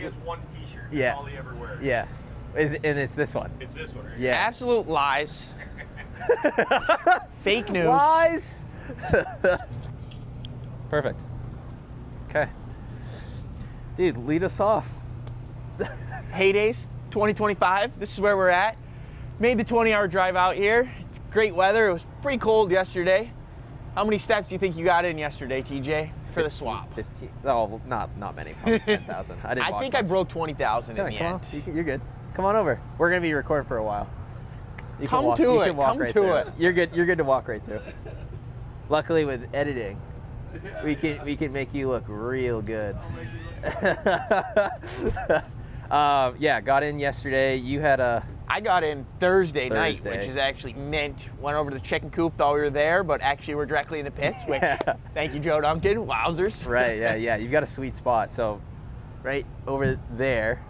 He has one T-shirt. That's Yeah. all he ever wears. Yeah. And it's this one. It's this one right Yeah. Absolute lies. Fake news. Lies. Perfect. Okay. Dude, lead us off. Heydays 2025. This is where we're at. Made the 20-hour drive out here. It's great weather. It was pretty cold yesterday. How many steps do you think you got in yesterday, TJ, for the swap? 15. Oh, not many. Probably 10,000. I think I broke 20,000 in the Come end. on. You're good. Come on over. We're gonna be recording for a while. You Come walk, to you it. Can walk Come right to through. it. You're good. You're good to walk right through. Luckily, with editing, we can make you look real good. Yeah, got in yesterday. You had a. I got in Thursday night, Thursday. which is actually meant, went over to the chicken coop, thought we were there, but actually we're directly in the pits, which, thank you, Joe Duncan, wowzers. Right, yeah. You've got a sweet spot. So, right over there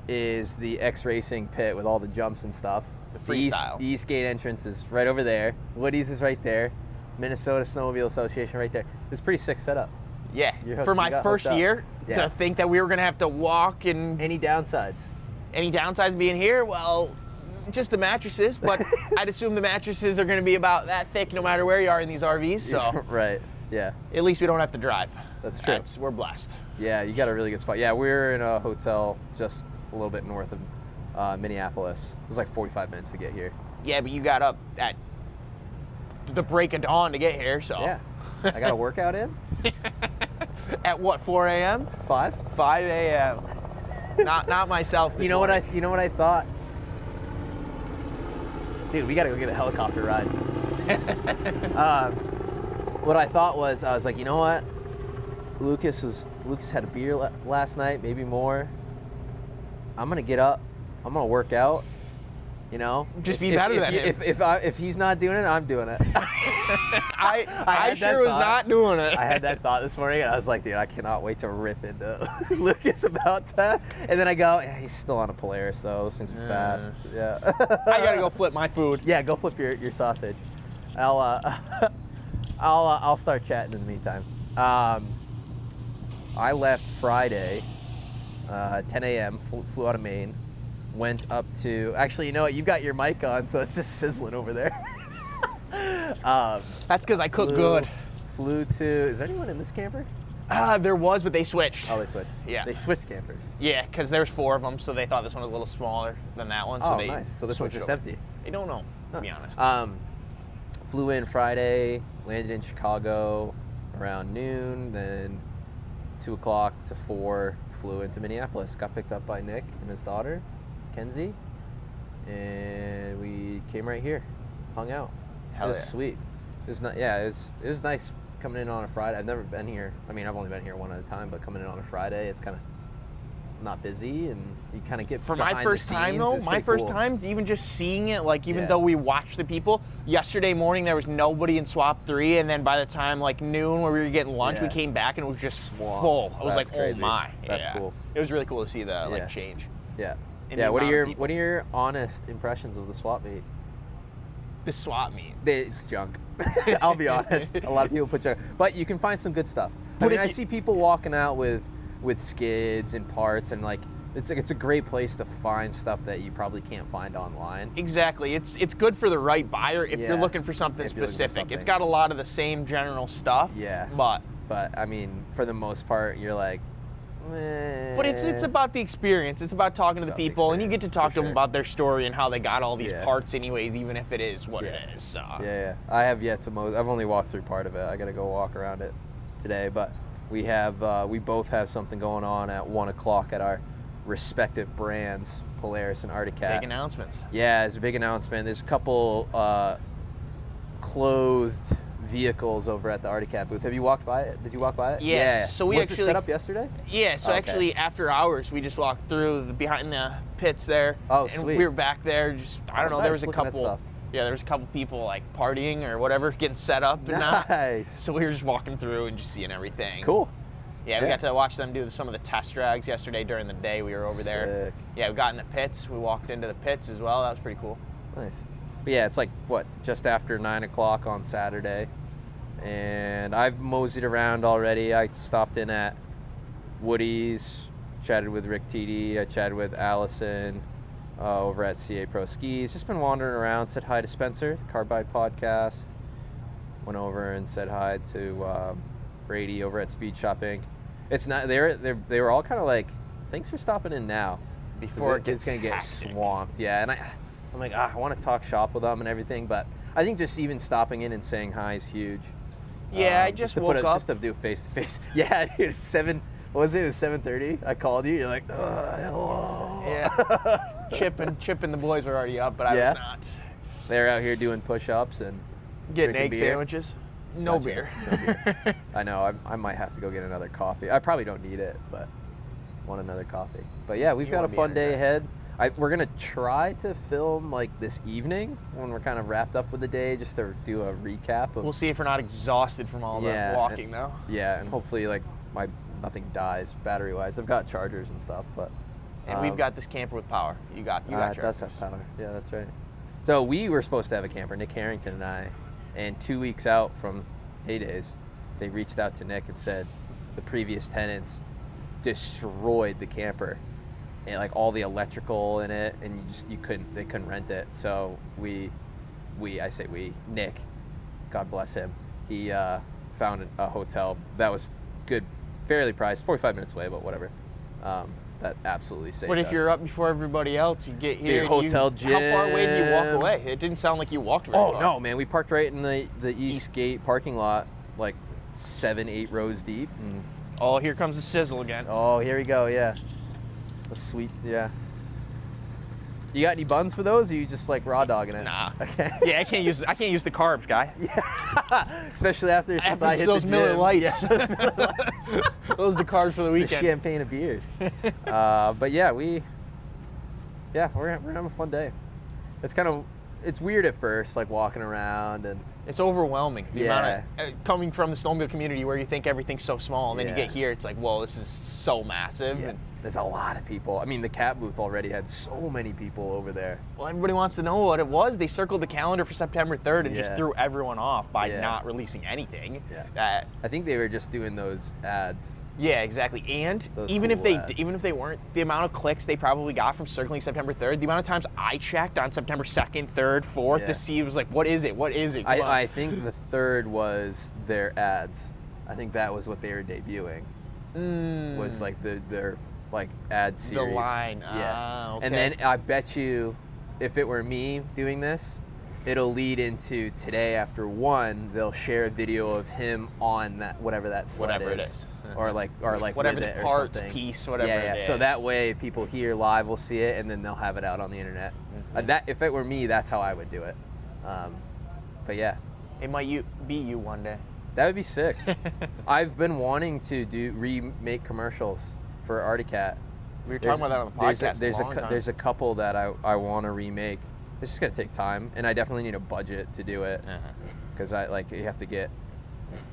is the X Racing pit with all the jumps and stuff. The freestyle. The East Gate entrance is right over there. Woody's is right there. Minnesota Snowmobile Association right there. It's a pretty sick setup. Yeah, You for my got first hooked up. year, Yeah. to think that we were going to have to walk and Any downsides? any downsides being here, well, just the mattresses, but I'd assume the mattresses are going to be about that thick no matter where you are in these RVs, so Right, yeah. at least we don't have to drive. That's true. We're blessed. Yeah, you got a really good spot. Yeah, we're in a hotel just a little bit north of Minneapolis. It was like 45 minutes to get here. Yeah, but you got up at the break of dawn to get here, so. Yeah. I got a workout in. At what, 4 a.m.? 5. 5 a.m. Not myself. You know what I thought? Dude, we gotta go get a helicopter ride. What I thought was, I was like, you know what? Lucas had a beer last night, maybe more. I'm gonna get up. I'm gonna work out. You know, Just be better than him. If he's not doing it, I'm doing it. I sure was not doing it. I had that thought this morning, and I was like, dude, I cannot wait to rip into Lucas about that. And then I go, yeah, he's still on a Polaris, though. Those things are fast. Yeah. I gotta go flip my food. Yeah, go flip your sausage. I'll start chatting in the meantime. I left Friday, 10 a.m. Flew out of Maine. Went up to, actually, you know what? You've got your mic on, so it's just sizzling over there. That's because I cook good. Flew to, is there anyone in this camper? There was, but they switched. Oh, they switched. Yeah. They switched campers. Yeah, because there's 4 of them, so they thought this one was a little smaller than that one. So Oh, they nice. So this one's switched just over. empty. I don't know, to be honest. Flew in Friday, landed in Chicago around noon, then 2 o'clock to 4, flew into Minneapolis. Got picked up by Nick and his daughter, Kenzie, and we came right here, hung out. Hell it was yeah. sweet. It was not, yeah, it was nice coming in on a Friday. I've never been here. I mean, I've only been here one at a time, but coming in on a Friday, it's kind of not busy, and you kind of get For behind my the first time, scenes. though, It's my pretty first cool. time, even just seeing it, like, even Yeah. though we watched the people, yesterday morning there was nobody in Swap 3, and then by the time, like, noon where we were getting lunch, we Yeah. came back and it was just Swamped. full. I was That's like, crazy. oh my. That's Yeah. cool. It was really cool to see the, Yeah. like, change. Yeah. in Yeah. the What amount of people. are your honest impressions of the swap meet? The swap meet. It's junk. I'll be honest. A lot of people put junk, but you can find some good stuff. But I mean, if I you- see people walking out with skids and parts, and like it's a great place to find stuff that you probably can't find online. Exactly. It's good for the right buyer if Yeah. you're looking for something If you're looking for specific. It's something. got a lot of the same general stuff. Yeah. But I mean, for the most part, you're like. But it's about the experience. It's about talking to the about the people, and you get to experience, talk for to them sure. about their story and how they got all these Yeah. parts anyways, even if it is what Yeah. it is. So. Yeah. I have yet to I've only walked through part of it. I got to go walk around it today, but we both have something going on at 1 o'clock at our respective brands, Polaris and Arctic Cat. Big announcements. Yeah, it's a big announcement. There's a couple clothed vehicles over at the Arctic Cat booth. Have you walked by it? Did you walk by it? Yes. Yeah. So we Was it actually- set up yesterday? Yeah, so Okay. actually after hours we just walked through behind the pits there. Oh, and sweet. we were back there just I don't know, nice, there was a looking at couple stuff. Yeah, there was a couple people like partying or whatever, getting set up and that. Nice. So we were just walking through and just seeing everything. Cool. Yeah, we Yeah. got to watch them do some of the test drags yesterday during the day. We were over there. Sick. Yeah, we got in the pits. We walked into the pits as well. That was pretty cool. Nice. But yeah, it's like, what, just after 9 o'clock on Saturday. And I've moseyed around already. I stopped in at Woody's, chatted with Rick TD. I chatted with Allison over at CA Pro Skis. Just been wandering around. Said hi to Spencer, the Carbide Podcast. Went over and said hi to Brady over at Speed Shop Inc. It's not. They were all kind of like, thanks for stopping in now. Before It's gonna get swamped. Yeah, and I'm like, I want to talk shop with them and everything, but I think just even stopping in and saying hi is huge. Yeah, I just woke up. Just to do face to face. Yeah, dude, what was it? It was 7:30. I called you. You're like, hello. Yeah. Chip and the boys were already up, but I was not. They're out here doing push-ups and getting egg beer. Sandwiches. No Gotcha. beer. No beer. I know. I might have to go get another coffee. I probably don't need it, but want another coffee. But yeah, we've got a fun day ahead. We're gonna try to film like this evening when we're kind of wrapped up with the day, just to do a recap. We'll see if we're not exhausted from all the walking, though. Yeah, and hopefully like nothing dies battery-wise. I've got chargers and stuff, but and we've got this camper with power. You got it does have power. Yeah, that's right. So we were supposed to have a camper, Nick Harrington and I, and 2 weeks out from Heydays, they reached out to Nick and said the previous tenants destroyed the camper and like all the electrical in it, and they couldn't rent it. So Nick, God bless him, he found a hotel that was good, fairly priced, 45 minutes away, but whatever. That absolutely saved us. What if you're up before everybody else? You get here. Dude, hotel gym. How far away did you walk away? It didn't sound like you walked very far. Oh no, man, we parked right in the East Gate parking lot, like 7-8 rows deep. And oh, here comes the sizzle again. oh, here we go. Yeah, the sweet. Yeah. You got any buns for those? Or are you just like raw dogging it? Nah. Okay. Yeah, I can't use the carbs, guy. Yeah. Especially since I hit those the Miller gym. Lights. Yeah. Those are the carbs for the It's weekend. the champagne of beers. But yeah, we're gonna have a fun day. It's weird at first, like walking around and. It's overwhelming. The Yeah. amount of, coming from the snowmobile community where you think everything's so small, and then you Yeah. get here, it's like, whoa, this is so massive. Yeah. And, There's a lot of people. I mean, the cat booth already had so many people over there. well, everybody wants to know what it was. They circled the calendar for September 3rd and just Yeah. threw everyone off by Yeah. not releasing anything. Yeah. I think they were just doing those ads. Yeah, exactly. And Those even cool if ads. they weren't, the amount of clicks they probably got from circling September 3rd, the amount of times I checked on September 2nd, 3rd, 4th Yeah. to see, it was like, what is it? What is it? Come on. I think the 3rd was their ads. I think that was what they were debuting. Was like their like ad series. The line. Yeah. Ah, okay. And then I bet you, if it were me doing this, it'll lead into today after 1, they'll share a video of him on that whatever that sled Whatever it is. is. Or like whatever with the it or parts, something. piece, whatever Yeah. it So is. that way people here live will see it, and then they'll have it out on the internet. That if it were me, that's how I would do it. But yeah, It might be you one day. that would be sick. I've been wanting to remake commercials for Articat. We were talking about that on the podcast. There's a couple that I want to remake. This is gonna take time, and I definitely need a budget to do it because you have to get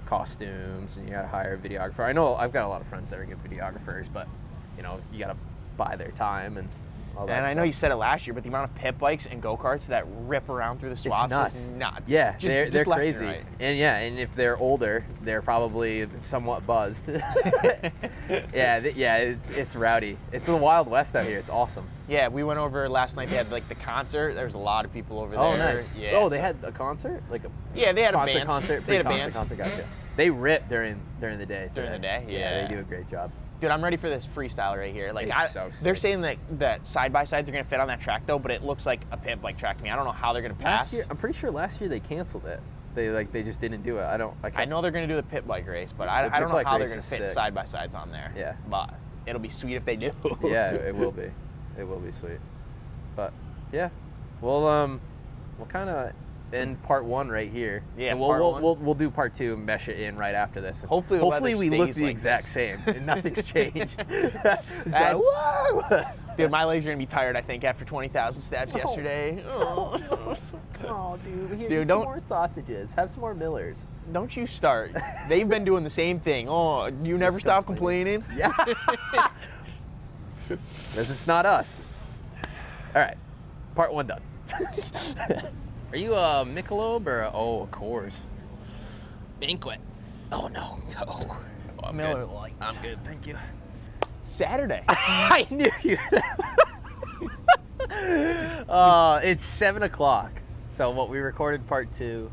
costumes and you gotta hire a videographer. I know I've got a lot of friends that are good videographers, but you gotta buy their time and all that. And I know stuff. you said it last year, but the amount of pit bikes and go-karts that rip around through the swaps nuts. is nuts. Yeah, Just they're left and crazy. right. And if they're older, they're probably somewhat buzzed. It's rowdy. It's the Wild West out here. It's awesome. Yeah, we went over last night. They had like the concert. There was a lot of people over there. Oh, nice. Yeah, Oh, they had a concert? Like a Yeah, they had a band. concert, They had a pre-concert band. concert, gotcha. They rip during the day. During the day? Yeah, Yeah. they do a great job. Dude, I'm ready for this freestyle right here. Like, It's so they're sick. saying that side by sides are gonna fit on that track though, but it looks like a pit bike track to me. I don't know how they're gonna pass. Last year, I'm pretty sure last year they canceled it. They just didn't do it. I know they're gonna do the pit bike race, but I The don't pit know bike how they're race gonna is fit sick. side by sides on there. Yeah. But it'll be sweet if they do. Yeah, it will be. It will be sweet. But yeah, we'll kind of end part 1 right here. Yeah, and part one. we'll do part 2 and mesh it in right after this. And Hopefully the weather we look stays the like exact this. same and nothing's changed. It's like, That's- whoa! Dude, my legs are gonna be tired. I think after 20,000 steps yesterday. Oh. Oh, dude, here, Dude, eat don't- some more sausages. Have some more Millers. Don't you start. They've been doing the same thing. Oh, you never Just stop complaining. complaining. Yeah. It's not us. All right, part 1 done. Are you a Michelob or a Coors? Banquet. Oh no. I'm Miller good. Lite. I'm good, thank you. Saturday. I knew you. It's 7 o'clock. So what we recorded part 2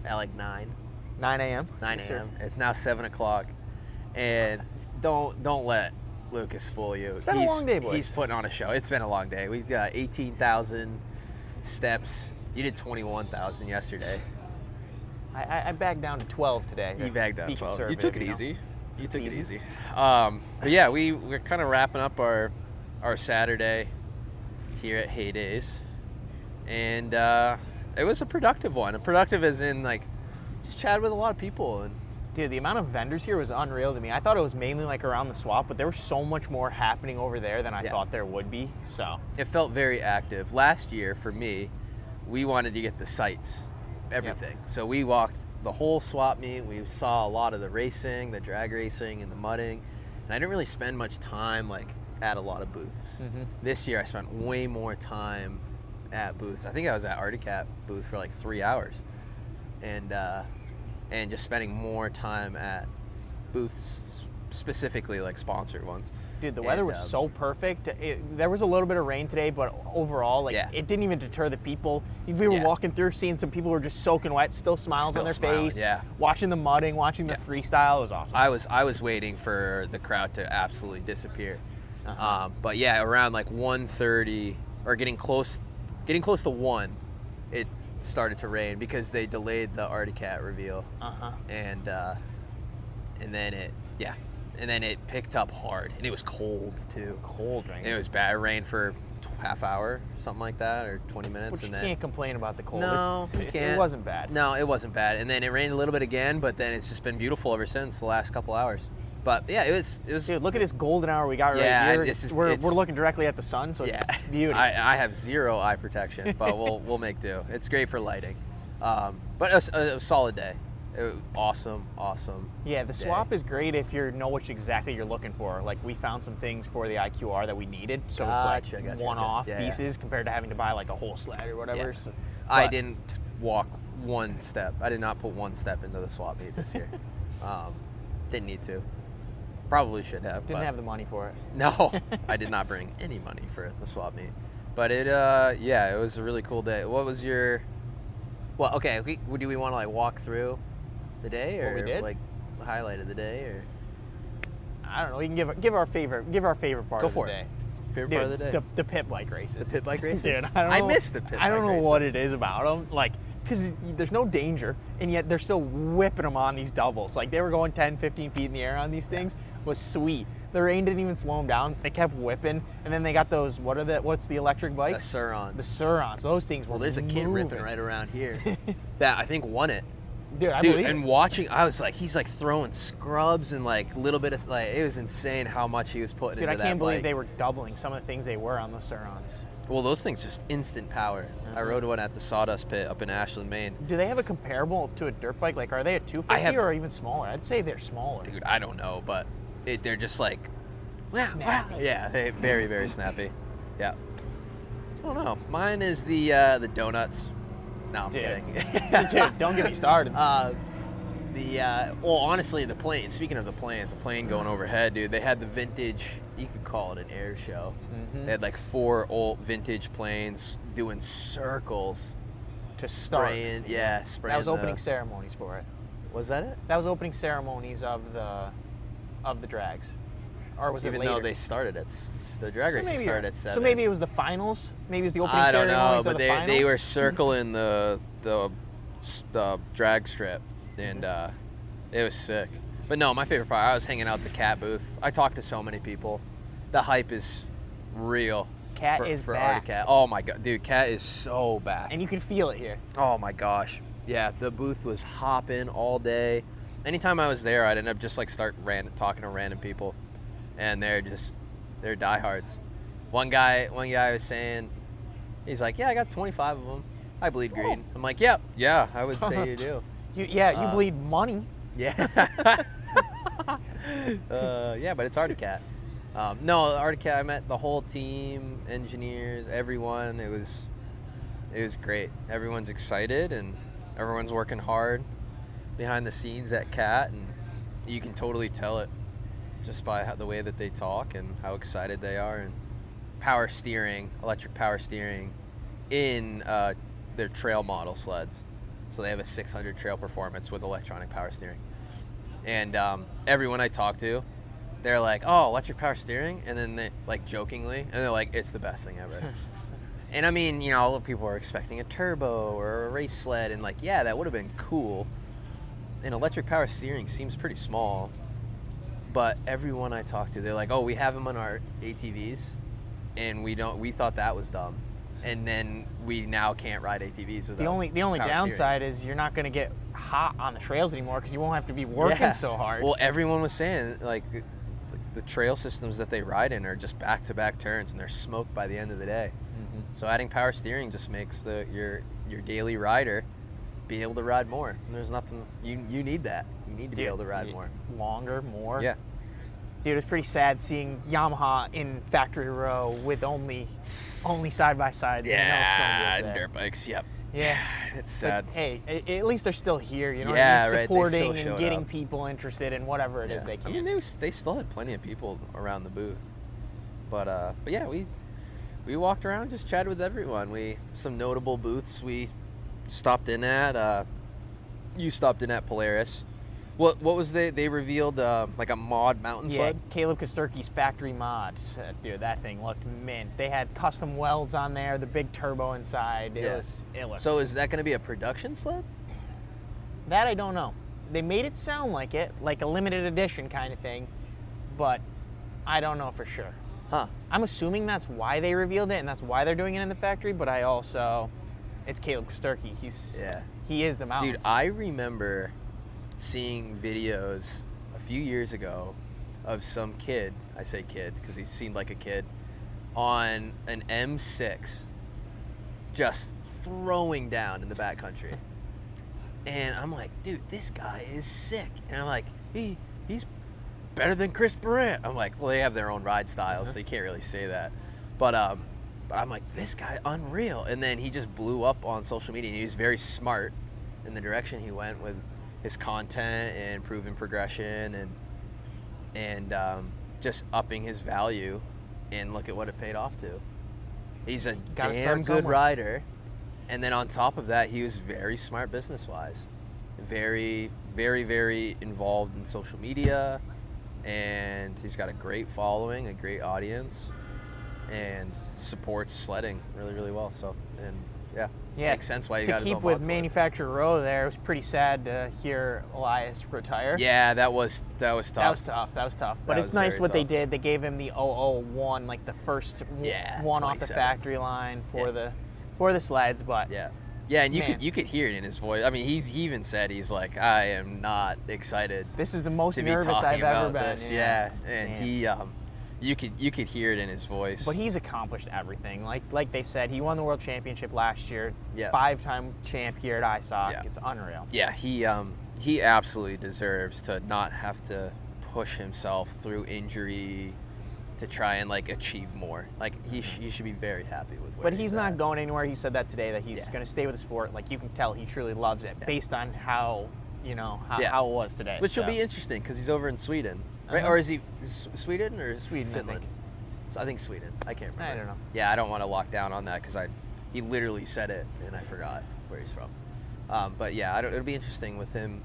at like 9 a.m. 9 Yes, sir. a.m. It's now 7 o'clock, and don't let Lucas fool you. It's been a long day, boys. He's putting on a show. It's been a long day. We've got 18,000 steps. You did 21,000 yesterday. I bagged down to 12 today. You bagged down Be 12. You conservative, took it know? easy. You took it Easy. easy. But yeah, we're kind of wrapping up our Saturday here at Heydays, and it was a productive one. Productive as in like just chatted with a lot of people, and Dude, the amount of vendors here was unreal to me. I thought it was mainly like around the swap, but there was so much more happening over there than I thought there would be. So it felt very active. Last year for me, we wanted to get the sights, everything. So we walked the whole swap meet. We saw a lot of the racing, the drag racing, and the mudding, and I didn't really spend much time like at a lot of booths. This year I spent way more time at booths. I think I was at Articat booth for like 3 hours, and just spending more time at booths, specifically like sponsored ones. Dude, the weather was so perfect. There was a little bit of rain today, but overall, like it didn't even deter the people. We were walking through, seeing some people were just soaking wet, still smiles on their face. Watching the mudding, watching the freestyle. It was awesome. I was waiting for the crowd to absolutely disappear. But yeah, around like 1:30 or getting close to 1, it started to rain because they delayed the Articat reveal. And then it picked up hard, and it was cold too. Cold rain. It was bad. It rained for half hour, something like that, or 20 minutes. Which and you then, can't complain about the cold. No, It wasn't bad. No, it wasn't bad. And then it rained a little bit again, but then it's just been beautiful ever since the last couple hours. But yeah, it was. Dude, look at this golden hour we got right here. We're looking directly at the sun, so it's beautiful. I have zero eye protection, but we'll make do. It's great for lighting. But it was a solid day. It was awesome. Yeah, the swap is great if you know what exactly you're looking for. Like we found some things for the IQR that we needed, so it's like one-off pieces compared to having to buy like a whole sled or whatever. So, I didn't walk one step. I did not put one step into the swap meet this year. Didn't need to. Probably should have. Didn't have the money for it. No, I did not bring any money for the swap meet. But it was a really cool day. What was your? Well, okay. Do we want to like walk through the day, or what we did? like highlight of the day, or? I don't know. We can give our favorite part of the day. Favorite part of the day. The pit bike races. The pit bike races. Dude, I miss the pit bike races. I don't know what it is about them, like, because there's no danger, and yet they're still whipping them on these doubles. Like they were going 10, 15 feet in the air on these things. Was sweet. The rain didn't even slow them down. They kept whipping, and then they got those. What's the electric bikes? The Surons. The Surons. Those things were. Well, there's a kid ripping right around here that I think won it. Dude, I believe and it. watching, I was like, he's like throwing scrubs and like little bit of like, it was insane how much he was putting into that bike. Dude, I can't believe they were doubling some of the things they were on those Surons. Well, those things just instant power. I rode one at the Sawdust Pit up in Ashland, Maine. Do they have a comparable to a dirt bike? Like, are they a 250 or even smaller? I'd say they're smaller. Dude, I don't know, but they're just like, snappy. Yeah, they very, very snappy. Yeah. I don't know. Mine is the donuts. No, I'm kidding. Dude, don't get me started. Well, honestly, the plane. Speaking of the planes, the plane going overhead, dude. They had the vintage. You could call it an air show. They had like 4 old vintage planes doing circles to start. Spraying. That was opening ceremonies for it. Was that it? That was opening ceremonies of the drags, or was it later? Even though they started at the drag races started at 7. So maybe it was the finals. Maybe it was the opening ceremonies. I don't know, but finals? they were circling the drag strip, and it was sick. But no, my favorite part, I was hanging out at the Cat booth. I talked to so many people. The hype is real. Cat is back. Articat. Oh my god, dude, Cat is so back. And you can feel it here. Oh my gosh. Yeah, the booth was hopping all day. Anytime I was there, I'd end up just like talking to random people, and they're diehards. One guy was saying, he's like, yeah, I got 25 of them. I bleed green. I'm like, yeah, I would say you do. You bleed money. Yeah. Yeah, but it's Articat. No, Articat, I met the whole team, engineers, everyone. It was great. Everyone's excited, and everyone's working hard behind the scenes at Cat, and you can totally tell it. just by the way that they talk and how excited they are, and electric power steering in their trail model sleds. So they have a 600 trail performance with electronic power steering. And everyone I talk to, they're like, oh, electric power steering? And then they, like, jokingly, and they're like, it's the best thing ever. And I mean, you know, people are expecting a turbo or a race sled, and like, yeah, that would have been cool. And electric power steering seems pretty small, but everyone I talk to, they're like, oh, we have them on our ATVs, and we thought that was dumb. And then we now can't ride ATVs without The only power downside steering. is you're not going to get hot on the trails anymore because you won't have to be working so hard. Well, everyone was saying, like, the trail systems that they ride in are just back-to-back turns, and they're smoked by the end of the day. Mm-hmm. So adding power steering just makes your daily rider be able to ride more. And there's nothing, you need that. You need to be able to ride more. Longer, more. Yeah. Dude, it's pretty sad seeing Yamaha in factory row with only side-by-sides. Yeah, and dirt bikes, yep. Yeah. It's sad. But, hey, at least they're still here, you know, yeah, and right. supporting They and showed getting up. people interested in whatever it is they can. I mean, they still had plenty of people around the booth. But yeah, we walked around, just chatted with everyone. Some notable booths we stopped in at. You stopped in at Polaris. What was they revealed like a mod mountain sled? Yeah, Caleb Kosterky's factory mods. Dude, that thing looked mint. They had custom welds on there, the big turbo inside. It looked. So is that going to be a production sled? That I don't know. They made it sound like it, like a limited edition kind of thing, but I don't know for sure. Huh. I'm assuming that's why they revealed it and that's why they're doing it in the factory, but it's Caleb Kosterky. He is the mountains. Dude, I remember seeing videos a few years ago of some kid, I say kid because he seemed like a kid, on an M6 just throwing down in the backcountry. And I'm like, dude, this guy is sick. And I'm like, he's better than Chris Brandt. I'm like, well, they have their own ride styles, so you can't really say that. But I'm like, this guy, unreal. And then he just blew up on social media. He was very smart in the direction he went with his content and proven progression and just upping his value, and look at what it paid off to. He's a damn good rider, and then on top of that, he was very smart business-wise. Very, very, very involved in social media, and he's got a great following, a great audience, and supports sledding really, really well. So, and yeah. Makes sense why you got his own To keep with mod sled. manufacturer row there, it was pretty sad to hear Elias retire. Yeah, that was tough. That was tough. But it's nice what they did. They gave him the 001, like the first one off the factory line for the sleds. But yeah, and you could hear it in his voice. I mean, he even said he's like, I am not excited. This is the most to be nervous talking I've about ever been. this. Yeah, and he you could hear it in his voice. But he's accomplished everything. Like they said, he won the world championship last year. Yeah. 5-time champ here at ISOC. Yeah. It's unreal. Yeah, he absolutely deserves to not have to push himself through injury to try and like achieve more. Like he should be very happy with where But he's not going anywhere. He said that today, that he's going to stay with the sport. Like, you can tell he truly loves it based on how it was today. Which will be interesting because he's over in Sweden, right? Or is he Sweden or Sweden, Finland? I think. So I think Sweden. I can't remember. I don't know. Yeah, I don't want to lock down on that because he literally said it and I forgot where he's from. But yeah, it'll be interesting with him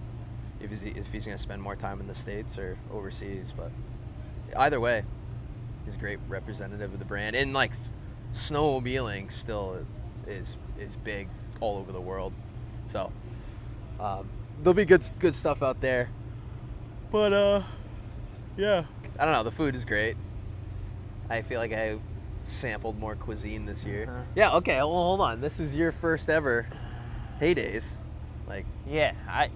if he's going to spend more time in the States or overseas. But either way, he's a great representative of the brand, and like snowmobiling still is big all over the world. So there'll be good stuff out there. But yeah, I don't know. The food is great. I feel like I sampled more cuisine this year. Yeah. Okay. Well, hold on. This is your first ever Heydays. Like, yeah,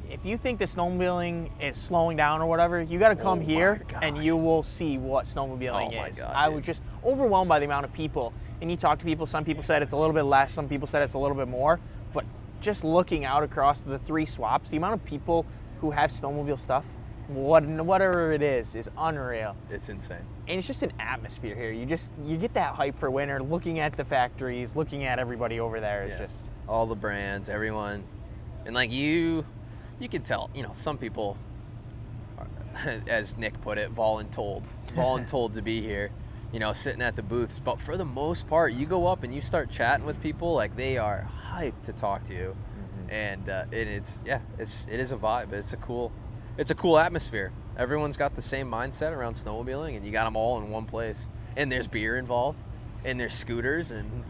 if you think that snowmobiling is slowing down or whatever, you got to come here and you will see what snowmobiling is. God, I was just overwhelmed by the amount of people. And you talk to people, some people said it's a little bit less, some people said it's a little bit more. But just looking out across the 3 swaps, the amount of people who have snowmobile stuff, whatever it is unreal. It's insane. And it's just an atmosphere here. You get that hype for winter, looking at the factories, looking at everybody over there. It's just all the brands, everyone. And like you can tell, some people as Nick put it, voluntold to be here, sitting at the booths. But for the most part, you go up and you start chatting with people, like they are hyped to talk to you. And it is a vibe. It's a cool atmosphere. Everyone's got the same mindset around snowmobiling, and you got them all in one place. And there's beer involved, and there's scooters and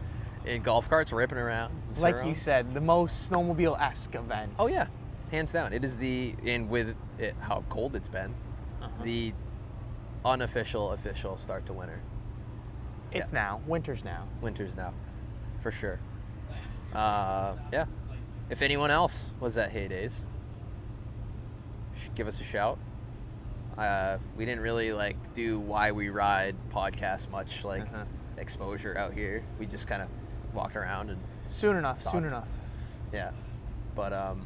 golf carts ripping around. Like you said, the most snowmobile-esque event. Oh yeah, hands down. It is how cold it's been, the unofficial official start to winter. It's now. Winter's now. Winter's now, for sure. Yeah. If anyone else was at Heydays, give us a shout. We didn't really do Why We Ride podcast much exposure out here. We just kind of walked around and soon enough. Yeah, but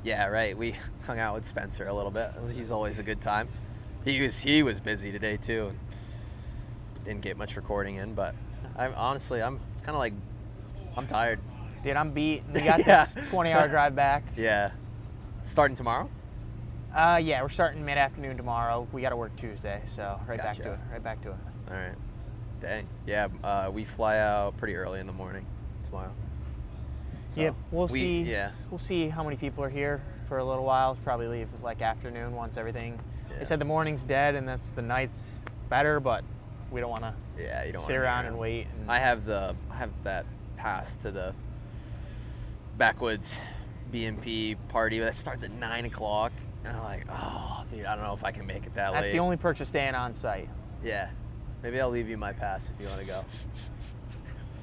yeah, right. We hung out with Spencer a little bit. He's always a good time. He was busy today too. And didn't get much recording in, but I'm tired. Dude, I'm beat. We got this 20-hour drive back. Yeah. Starting tomorrow? Yeah, we're starting mid-afternoon tomorrow. We got to work Tuesday, so right back to it. All right. Dang. Yeah, we fly out pretty early in the morning tomorrow. So yeah, we'll see. Yeah. We'll see how many people are here for a little while. Probably leave afternoon once everything. Yeah. They said the morning's dead and that's the night's better, but we don't want to. Yeah, you don't sit around and wait. And I have that pass to the Backwoods BMP party that starts at 9 o'clock. And I'm like, oh, dude, I don't know if I can make it that late. That's the only perk of staying on site. Yeah. Maybe I'll leave you my pass if you want to go.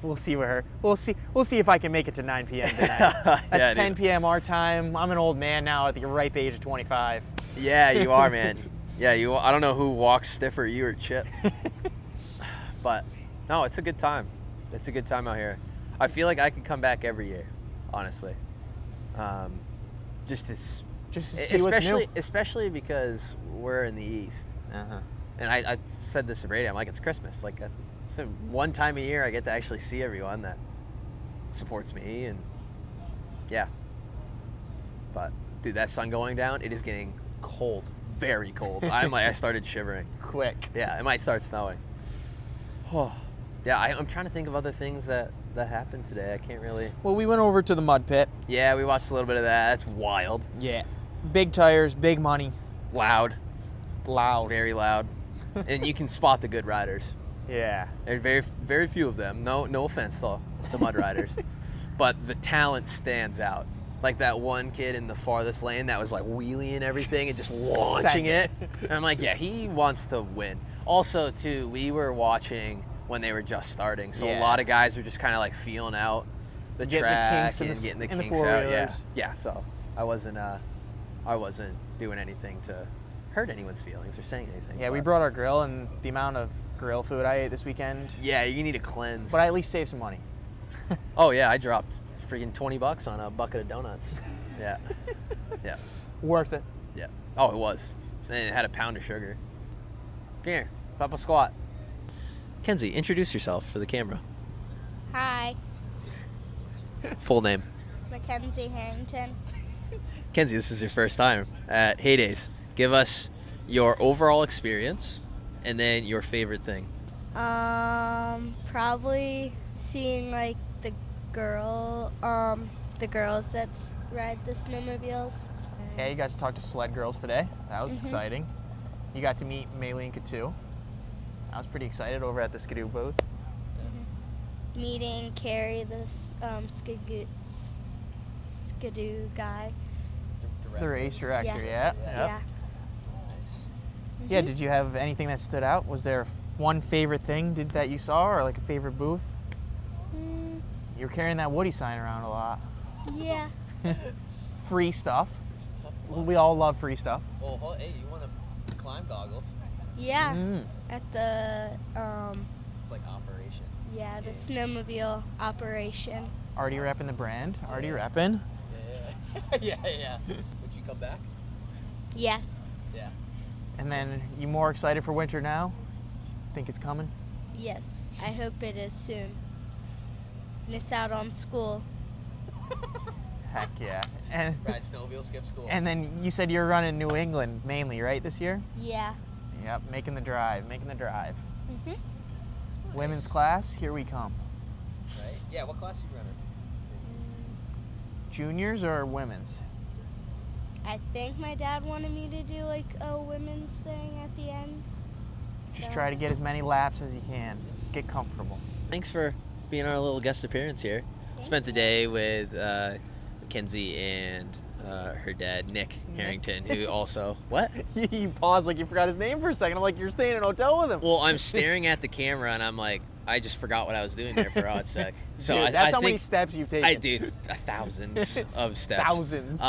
We'll see if I can make it to 9 p.m. tonight. That's 10 p.m. our time. I'm an old man now at the ripe age of 25. Yeah, you are, man. Yeah, I don't know who walks stiffer, you or Chip. But no, it's a good time. It's a good time out here. I feel like I could come back every year, honestly. Just to see what's new. Especially because we're in the East. And I said this to Brady. I'm like, it's Christmas. So one time a year I get to actually see everyone that supports me, and yeah. But dude, that sun going down, it is getting cold, very cold. I started shivering. Quick. Yeah, it might start snowing. Oh, yeah. I'm trying to think of other things that happened today. I can't really. Well, we went over to the mud pit. Yeah, we watched a little bit of that. That's wild. Yeah. Big tires, big money. Loud. Very loud. And you can spot the good riders. Yeah. There are very, very few of them. No offense to the mud riders. But the talent stands out. Like that one kid in the farthest lane that was wheeling everything and just launching it. And I'm like, yeah, he wants to win. Also, too, we were watching when they were just starting. So a lot of guys were just kind of feeling out the track and getting the kinks out. Yeah. So I wasn't doing anything to hurt anyone's feelings or saying anything. Yeah, we brought our grill, and the amount of grill food I ate this weekend. Yeah, you need to cleanse. But I at least saved some money. Oh yeah, I dropped freaking $20 on a bucket of donuts. Yeah. Yeah. Worth it. Yeah. Oh, it was. And it had a pound of sugar. Come here, Papa Squat. Kenzie, introduce yourself for the camera. Hi, Full name. Mackenzie Harrington. Kenzie, this is your first time at Heydays. Give us your overall experience and then your favorite thing. Probably seeing the girls that ride the snowmobiles. Yeah, you got to talk to sled girls today. That was exciting. You got to meet Maylee and Katu. I was pretty excited over at the Skidoo booth. Meeting Carrie, the Skidoo guy. The race director, yeah. Yeah. Yeah, did you have anything that stood out? Was there one favorite thing that you saw, or a favorite booth? You were carrying that Woody sign around a lot. Yeah. Free stuff. We all love free stuff. Well, hey, you want to climb goggles? Yeah. At the It's like operation. Yeah, the snowmobile operation. Already repping the brand. Already repping. Yeah. Would you come back? Yes. Yeah. And then you more excited for winter now? Think it's coming? Yes. I hope it is soon. Miss out on school. Heck yeah. And Ride snowmobile, skip school. and then you said you're running New England mainly, right, this year? Yeah. Yep, making the drive. Mhm. Women's class, here we come. Right? Yeah, what class are you running? Juniors or women's? I think my dad wanted me to do like a women's thing at the end. Just So- try to get as many laps as you can. Get comfortable. Thanks for being our little guest appearance here. Spent the day with Mackenzie and her dad, Nick Harrington, who also... What? You paused like you forgot his name for a second. I'm like, you're staying in a hotel with him. Well, I'm staring at the camera and I'm like, I just forgot what I was doing there for God's sake. So Dude, I that's how think many steps you've taken. I do thousands of steps. Thousands.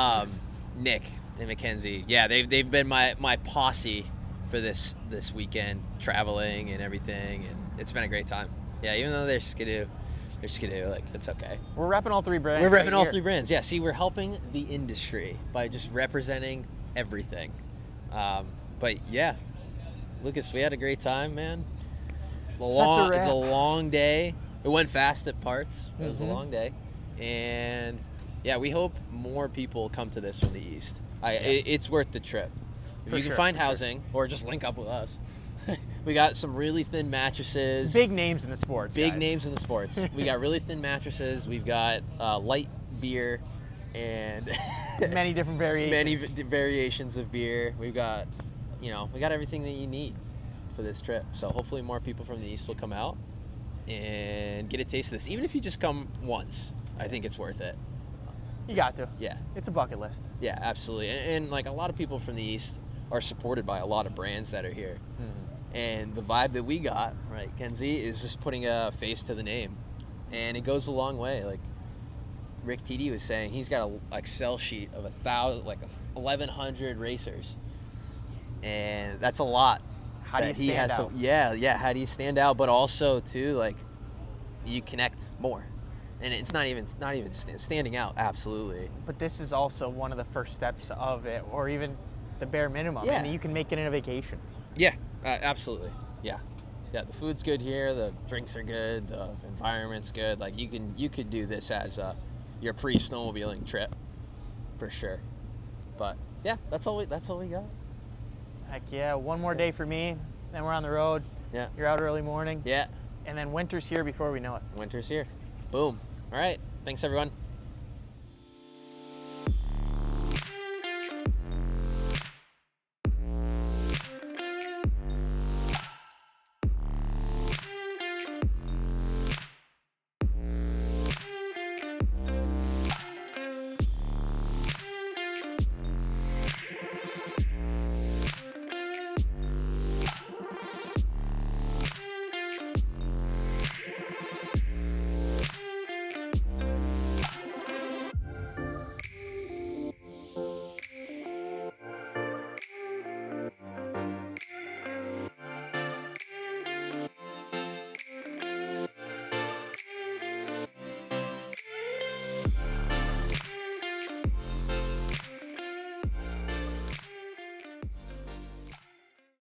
Nick and Mackenzie, yeah, they've been my posse for this weekend, traveling and everything, and it's been a great time. Yeah, even though they're skidoo, like, it's okay. We're repping all three brands. We're repping right all here. three brands. Yeah, see, we're helping the industry by just representing everything. But yeah, Lucas, we had a great time, man. It's a wrap. long day. It went fast at parts. It was a Mhm. long day, and yeah, we hope more people come to this from the east. It's worth the trip. If For you can sure, find for sure. housing or just link up with us. We got some really thin mattresses. Big names in the sports. Big guys. names in the sports. We got really thin mattresses. We've got light beer and Many different variations. many variations of beer. We've got, we got everything that you need for this trip. So hopefully more people from the east will come out and get a taste of this. Even if you just come once, I think it's worth it. You got to. Yeah, It's a bucket list. yeah, absolutely. And like a lot of people from the east are supported by a lot of brands that are here. And the vibe that we got, right, Kenzie, is just putting a face to the name. And it goes a long way. Like Rick TD was saying, he's got a Excel sheet of 1,100 racers. And that's a lot. How do you that he stand has out? Yeah, how do you stand out? But also, too, like, you connect more. And it's not even standing out, absolutely. But this is also one of the first steps of it, or even the bare minimum. Yeah. And you can make it in a vacation. Yeah, absolutely. Yeah, the food's good here. The drinks are good. The environment's good. Like you could do this as your pre-snowmobiling trip, for sure. But yeah, that's all we got. Heck yeah, one more day for me, then we're on the road. Yeah, You're out early morning. yeah. And then winter's here before we know it. Winter's here. Boom. All right. Thanks everyone.